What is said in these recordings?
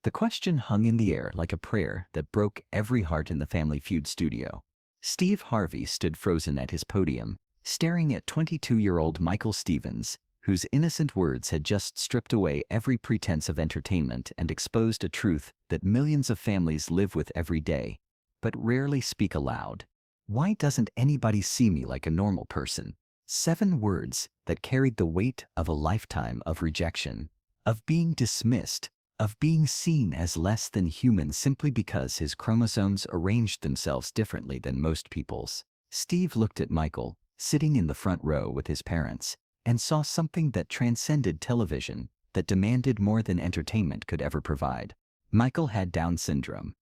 The question hung in the air like a prayer that broke every heart in the Family Feud studio. Steve Harvey stood frozen at his podium, staring at 22-year-old Michael Stevens, whose innocent words had just stripped away every pretense of entertainment and exposed a truth that millions of families live with every day, but rarely speak aloud. Why doesn't anybody see me like a normal person? 7 words that carried the weight of a lifetime of rejection, of being dismissed, of being seen as less than human simply because his chromosomes arranged themselves differently than most people's. Steve looked at Michael, sitting in the front row with his parents, and saw something that transcended television, that demanded more than entertainment could ever provide. Michael had Down syndrome.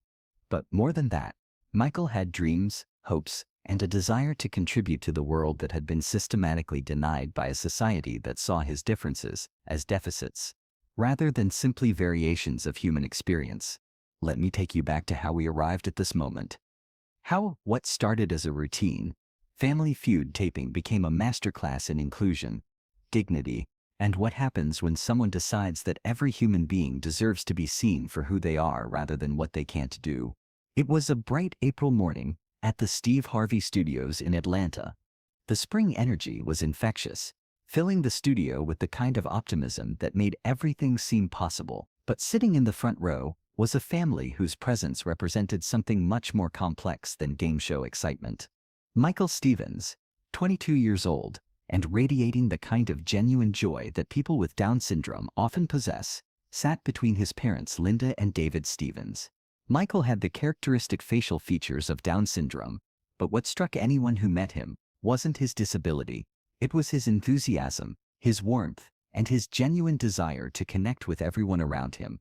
But more than that, Michael had dreams, hopes, and a desire to contribute to the world that had been systematically denied by a society that saw his differences as deficits, rather than simply variations of human experience. Let me take you back to how we arrived at this moment. How what started as a routine, Family Feud taping became a masterclass in inclusion, dignity, and what happens when someone decides that every human being deserves to be seen for who they are rather than what they can't do. It was a bright April morning at the Steve Harvey Studios in Atlanta. The spring energy was infectious, filling the studio with the kind of optimism that made everything seem possible. But sitting in the front row was a family whose presence represented something much more complex than game show excitement. Michael Stevens, 22 years old, and radiating the kind of genuine joy that people with Down syndrome often possess, sat between his parents Linda and David Stevens. Michael had the characteristic facial features of Down syndrome, but what struck anyone who met him wasn't his disability. It was his enthusiasm, his warmth, and his genuine desire to connect with everyone around him.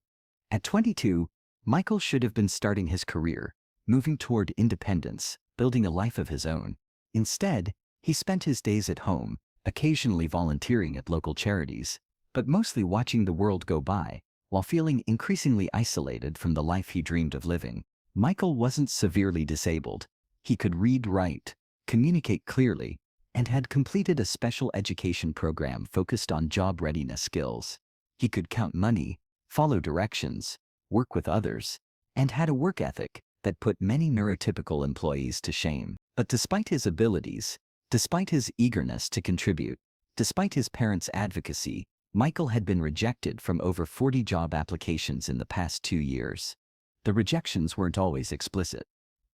At 22, Michael should have been starting his career, moving toward independence, building a life of his own. Instead, he spent his days at home, occasionally volunteering at local charities, but mostly watching the world go by, while feeling increasingly isolated from the life he dreamed of living. Michael wasn't severely disabled. He could read, write, communicate clearly, and had completed a special education program focused on job readiness skills. He could count money, follow directions, work with others, and had a work ethic that put many neurotypical employees to shame. But despite his abilities, despite his eagerness to contribute, despite his parents' advocacy, Michael had been rejected from over 40 job applications in the past 2 years. The rejections weren't always explicit.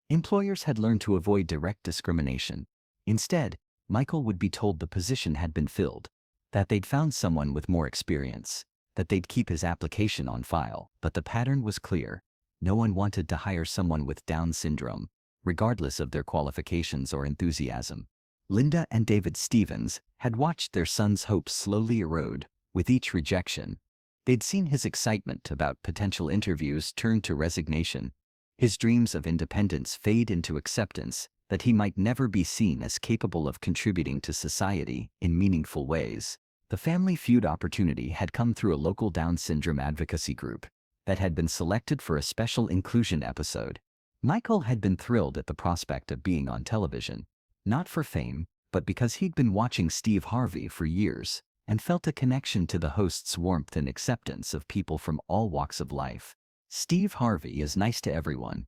Employers had learned to avoid direct discrimination. Instead, Michael would be told the position had been filled, that they'd found someone with more experience, that they'd keep his application on file. But the pattern was clear. No one wanted to hire someone with Down syndrome, regardless of their qualifications or enthusiasm. Linda and David Stevens had watched their son's hopes slowly erode with each rejection. They'd seen his excitement about potential interviews turn to resignation, his dreams of independence fade into acceptance that he might never be seen as capable of contributing to society in meaningful ways. The Family Feud opportunity had come through a local Down syndrome advocacy group that had been selected for a special inclusion episode. Michael had been thrilled at the prospect of being on television, not for fame, but because he'd been watching Steve Harvey for years and felt a connection to the host's warmth and acceptance of people from all walks of life. Steve Harvey is nice to everyone,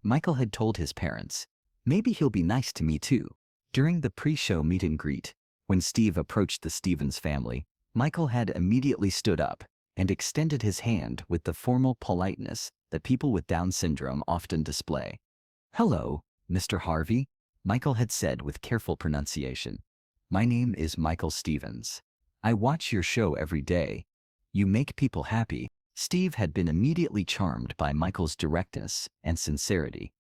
Michael had told his parents. Maybe he'll be nice to me too. During the pre-show meet and greet, when Steve approached the Stevens family, Michael had immediately stood up and extended his hand with the formal politeness that people with Down syndrome often display. "Hello, Mr. Harvey," Michael had said with careful pronunciation. "My name is Michael Stevens. I watch your show every day. You make people happy." Steve had been immediately charmed by Michael's directness and sincerity.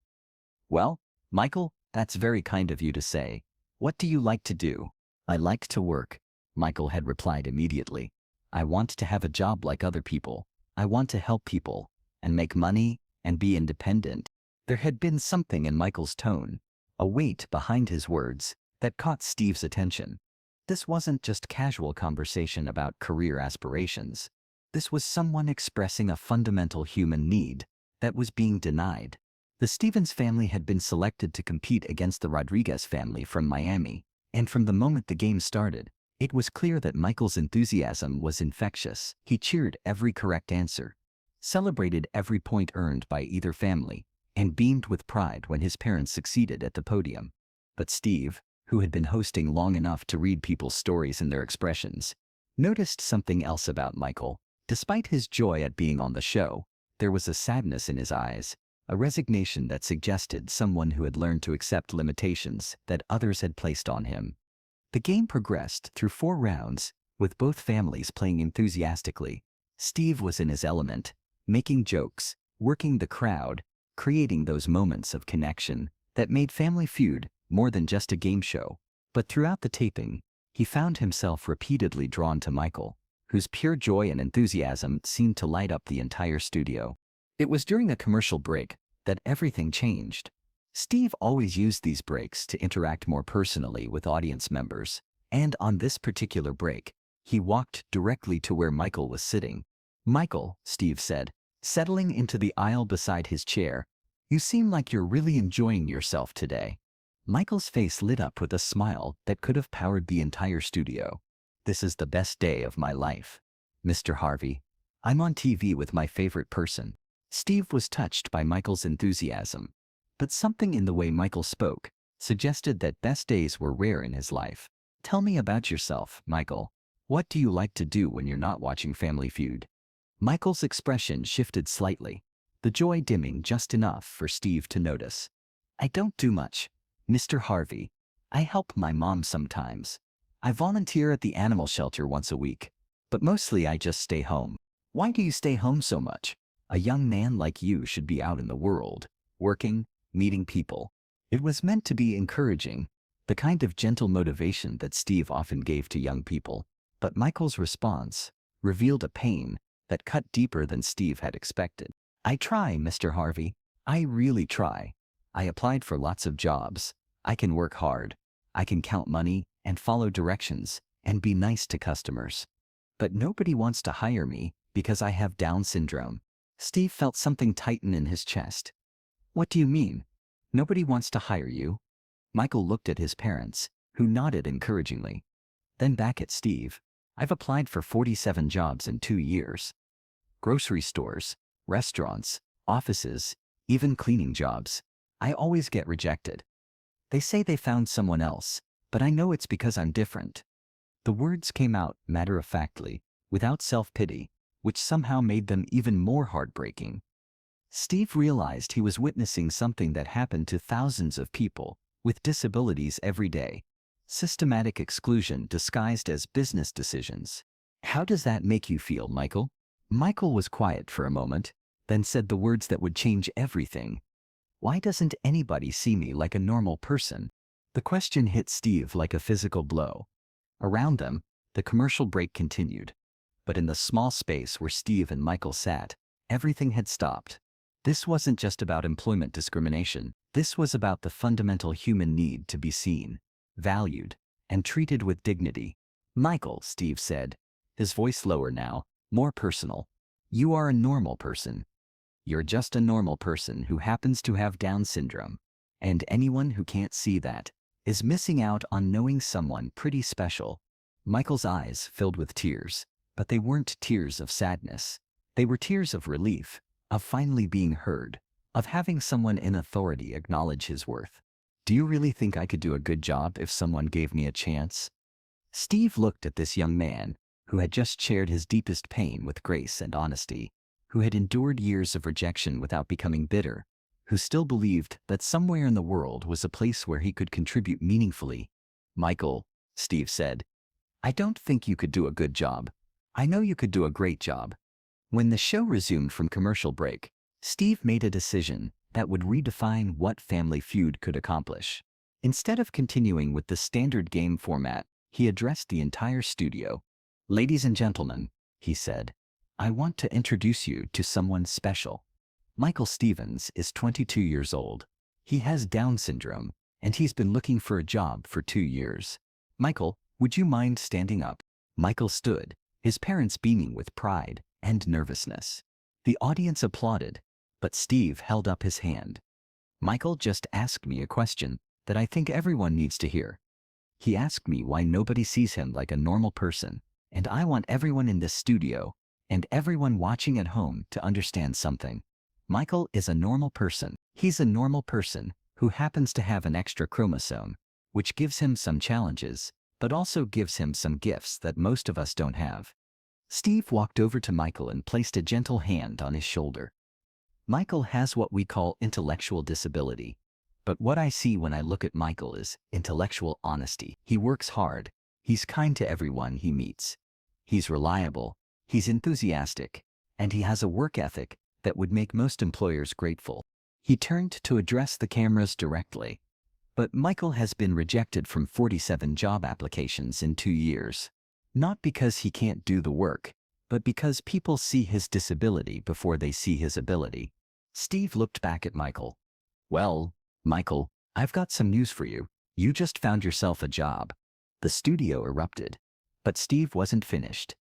"Well, Michael, that's very kind of you to say. What do you like to do?" "I like to work," Michael had replied immediately. "I want to have a job like other people. I want to help people and make money and be independent." There had been something in Michael's tone, a weight behind his words, that caught Steve's attention. This wasn't just casual conversation about career aspirations. This was someone expressing a fundamental human need that was being denied. The Stevens family had been selected to compete against the Rodriguez family from Miami, and from the moment the game started, it was clear that Michael's enthusiasm was infectious. He cheered every correct answer, celebrated every point earned by either family, and beamed with pride when his parents succeeded at the podium. But Steve, who had been hosting long enough to read people's stories and their expressions, noticed something else about Michael. Despite his joy at being on the show, there was a sadness in his eyes, a resignation that suggested someone who had learned to accept limitations that others had placed on him. The game progressed through 4 rounds, with both families playing enthusiastically. Steve was in his element, making jokes, working the crowd, creating those moments of connection that made Family Feud more than just a game show. But throughout the taping, he found himself repeatedly drawn to Michael, whose pure joy and enthusiasm seemed to light up the entire studio. It was during a commercial break that everything changed. Steve always used these breaks to interact more personally with audience members, and on this particular break, he walked directly to where Michael was sitting. "Michael," Steve said, settling into the aisle beside his chair, "you seem like you're really enjoying yourself today." Michael's face lit up with a smile that could have powered the entire studio. "This is the best day of my life, Mr. Harvey. I'm on TV with my favorite person." Steve was touched by Michael's enthusiasm, but something in the way Michael spoke suggested that best days were rare in his life. "Tell me about yourself, Michael. What do you like to do when you're not watching Family Feud?" Michael's expression shifted slightly, the joy dimming just enough for Steve to notice. "I don't do much, Mr. Harvey. I help my mom sometimes. I volunteer at the animal shelter once a week, but mostly I just stay home." "Why do you stay home so much? A young man like you should be out in the world, working, meeting people." It was meant to be encouraging, the kind of gentle motivation that Steve often gave to young people. But Michael's response revealed a pain that cut deeper than Steve had expected. "I try, Mr. Harvey. I really try. I applied for lots of jobs. I can work hard. I can count money and follow directions and be nice to customers. But nobody wants to hire me because I have Down syndrome." Steve felt something tighten in his chest. "What do you mean? Nobody wants to hire you?" Michael looked at his parents, who nodded encouragingly. Then back at Steve. "I've applied for 47 jobs in 2 years. Grocery stores, restaurants, offices, even cleaning jobs. I always get rejected. They say they found someone else, but I know it's because I'm different." The words came out matter-of-factly, without self-pity, which somehow made them even more heartbreaking. Steve realized he was witnessing something that happened to thousands of people with disabilities every day. Systematic exclusion disguised as business decisions. "How does that make you feel, Michael?" Michael was quiet for a moment, then said the words that would change everything. "Why doesn't anybody see me like a normal person?" The question hit Steve like a physical blow. Around them, the commercial break continued. But in the small space where Steve and Michael sat, everything had stopped. This wasn't just about employment discrimination. This was about the fundamental human need to be seen, valued, and treated with dignity. "Michael," Steve said, his voice lower now, more personal, "you are a normal person. You're just a normal person who happens to have Down syndrome. And anyone who can't see that is missing out on knowing someone pretty special." Michael's eyes filled with tears, but they weren't tears of sadness. They were tears of relief, of finally being heard, of having someone in authority acknowledge his worth. "Do you really think I could do a good job if someone gave me a chance?" Steve looked at this young man, who had just shared his deepest pain with grace and honesty, who had endured years of rejection without becoming bitter, who still believed that somewhere in the world was a place where he could contribute meaningfully. "Michael," Steve said, "I don't think you could do a good job. I know you could do a great job." When the show resumed from commercial break, Steve made a decision that would redefine what Family Feud could accomplish. Instead of continuing with the standard game format, he addressed the entire studio. "Ladies and gentlemen," he said, "I want to introduce you to someone special. Michael Stevens is 22 years old. He has Down syndrome, and he's been looking for a job for 2 years. Michael, would you mind standing up?" Michael stood, his parents beaming with pride and nervousness. The audience applauded, but Steve held up his hand. "Michael just asked me a question that I think everyone needs to hear. He asked me why nobody sees him like a normal person, and I want everyone in this studio and everyone watching at home to understand something. Michael is a normal person. He's a normal person who happens to have an extra chromosome, which gives him some challenges, but also gives him some gifts that most of us don't have. Steve walked over to Michael and placed a gentle hand on his shoulder. Michael has what we call intellectual disability. But what I see when I look at Michael is intellectual honesty. He works hard. He's kind to everyone he meets. He's reliable. He's enthusiastic. And he has a work ethic that would make most employers grateful. He turned to address the cameras directly. But Michael has been rejected from 47 job applications in 2 years. Not because he can't do the work, but because people see his disability before they see his ability. Steve looked back at Michael. Well, Michael, I've got some news for you. You just found yourself a job. The studio erupted. But Steve wasn't finished.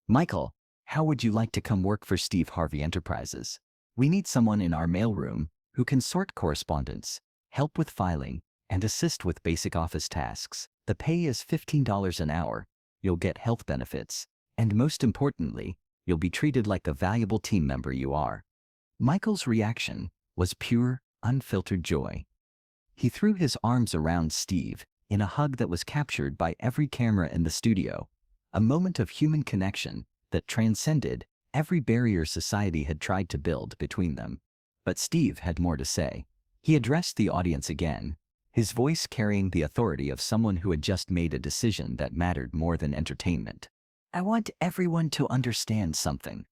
Michael, how would you like to come work for Steve Harvey Enterprises? We need someone in our mailroom who can sort correspondence, help with filing, and assist with basic office tasks. The pay is $15 an hour. You'll get health benefits. And most importantly, you'll be treated like the valuable team member you are. Michael's reaction was pure, unfiltered joy. He threw his arms around Steve in a hug that was captured by every camera in the studio, a moment of human connection that transcended every barrier society had tried to build between them. But Steve had more to say. He addressed the audience again, his voice carrying the authority of someone who had just made a decision that mattered more than entertainment. I want everyone to understand something.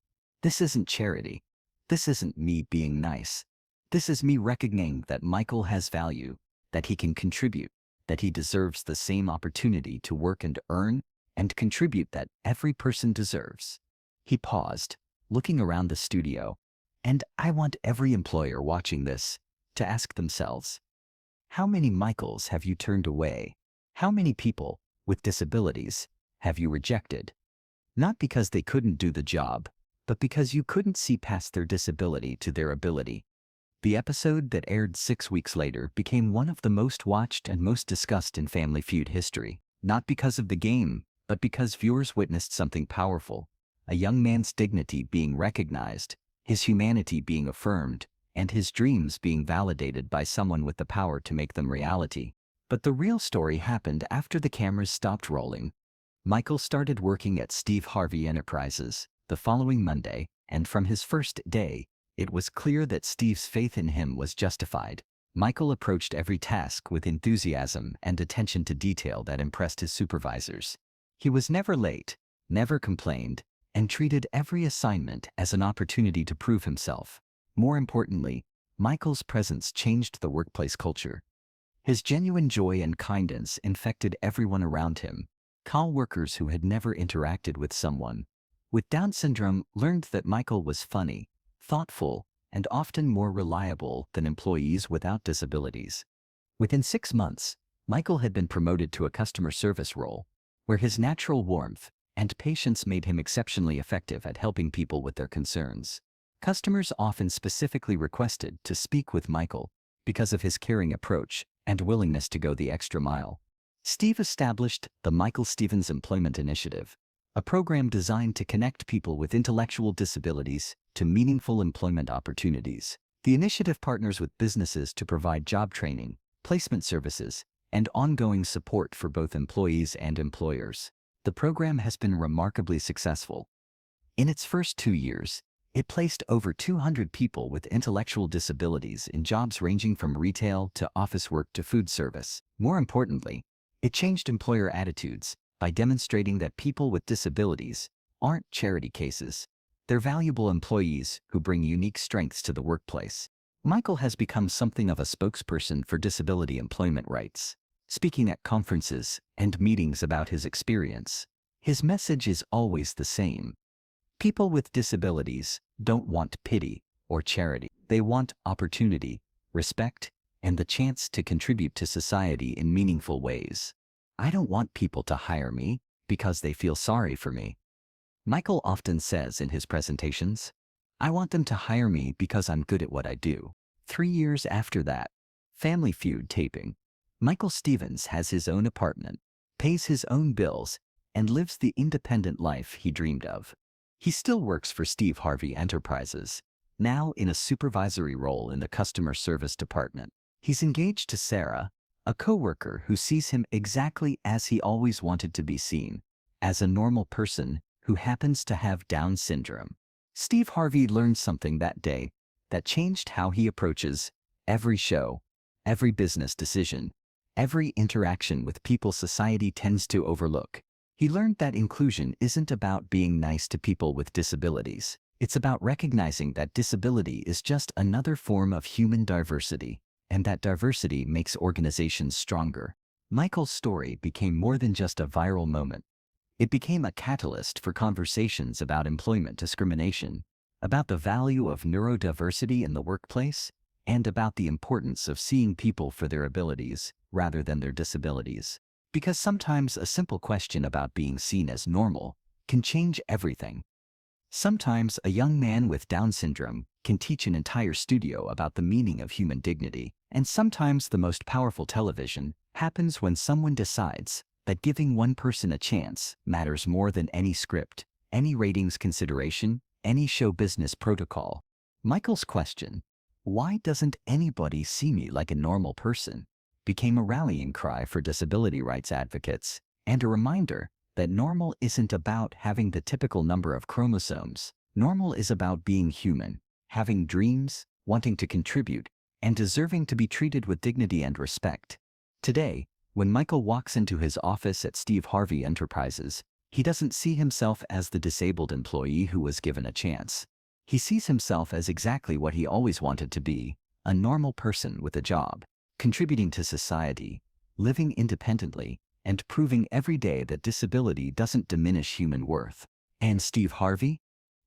This isn't charity. This isn't me being nice. This is me recognizing that Michael has value, that he can contribute, that he deserves the same opportunity to work and earn and contribute that every person deserves. He paused, looking around the studio, and I want every employer watching this to ask themselves, how many Michaels have you turned away? How many people with disabilities have you rejected? Not because they couldn't do the job, but because you couldn't see past their disability to their ability. The episode that aired 6 weeks later became one of the most watched and most discussed in Family Feud history, not because of the game, but because viewers witnessed something powerful, a young man's dignity being recognized, his humanity being affirmed, and his dreams being validated by someone with the power to make them reality. But the real story happened after the cameras stopped rolling. Michael started working at Steve Harvey Enterprises the following Monday, and from his first day, it was clear that Steve's faith in him was justified. Michael approached every task with enthusiasm and attention to detail that impressed his supervisors. He was never late, never complained, and treated every assignment as an opportunity to prove himself. More importantly, Michael's presence changed the workplace culture. His genuine joy and kindness infected everyone around him. Co-workers who had never interacted with someone with Down syndrome learned that Michael was funny, thoughtful, and often more reliable than employees without disabilities. Within 6 months, Michael had been promoted to a customer service role, where his natural warmth and patience made him exceptionally effective at helping people with their concerns. Customers often specifically requested to speak with Michael because of his caring approach and willingness to go the extra mile. Steve established the Michael Stevens Employment Initiative, a program designed to connect people with intellectual disabilities to meaningful employment opportunities. The initiative partners with businesses to provide job training, placement services, and ongoing support for both employees and employers. The program has been remarkably successful. In its first 2 years, it placed over 200 people with intellectual disabilities in jobs ranging from retail to office work to food service. More importantly, it changed employer attitudes by demonstrating that people with disabilities aren't charity cases. They're valuable employees who bring unique strengths to the workplace. Michael has become something of a spokesperson for disability employment rights, speaking at conferences and meetings about his experience. His message is always the same. People with disabilities don't want pity or charity. They want opportunity, respect, and the chance to contribute to society in meaningful ways. I don't want people to hire me because they feel sorry for me. Michael often says in his presentations, I want them to hire me because I'm good at what I do. 3 years after that Family Feud taping, Michael Stevens has his own apartment, pays his own bills, and lives the independent life he dreamed of. He still works for Steve Harvey Enterprises, now in a supervisory role in the customer service department. He's engaged to Sarah, a coworker who sees him exactly as he always wanted to be seen, as a normal person who happens to have Down syndrome. Steve Harvey learned something that day that changed how he approaches every show, every business decision, every interaction with people society tends to overlook. He learned that inclusion isn't about being nice to people with disabilities. It's about recognizing that disability is just another form of human diversity, and that diversity makes organizations stronger. Michael's story became more than just a viral moment. It became a catalyst for conversations about employment discrimination, about the value of neurodiversity in the workplace, and about the importance of seeing people for their abilities rather than their disabilities. Because sometimes a simple question about being seen as normal can change everything. Sometimes a young man with Down syndrome can teach an entire studio about the meaning of human dignity, and sometimes the most powerful television happens when someone decides that giving one person a chance matters more than any script, any ratings consideration, any show business protocol. Michael's question, "Why doesn't anybody see me like a normal person?" became a rallying cry for disability rights advocates and a reminder that normal isn't about having the typical number of chromosomes. Normal is about being human, having dreams, wanting to contribute, and deserving to be treated with dignity and respect. Today, when Michael walks into his office at Steve Harvey Enterprises, he doesn't see himself as the disabled employee who was given a chance. He sees himself as exactly what he always wanted to be, a normal person with a job, contributing to society, living independently, and proving every day that disability doesn't diminish human worth. And Steve Harvey?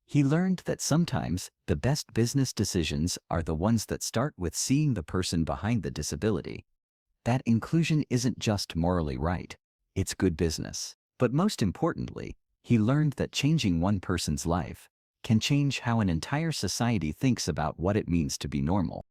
He learned that sometimes the best business decisions are the ones that start with seeing the person behind the disability. That inclusion isn't just morally right, it's good business. But most importantly, he learned that changing one person's life can change how an entire society thinks about what it means to be normal.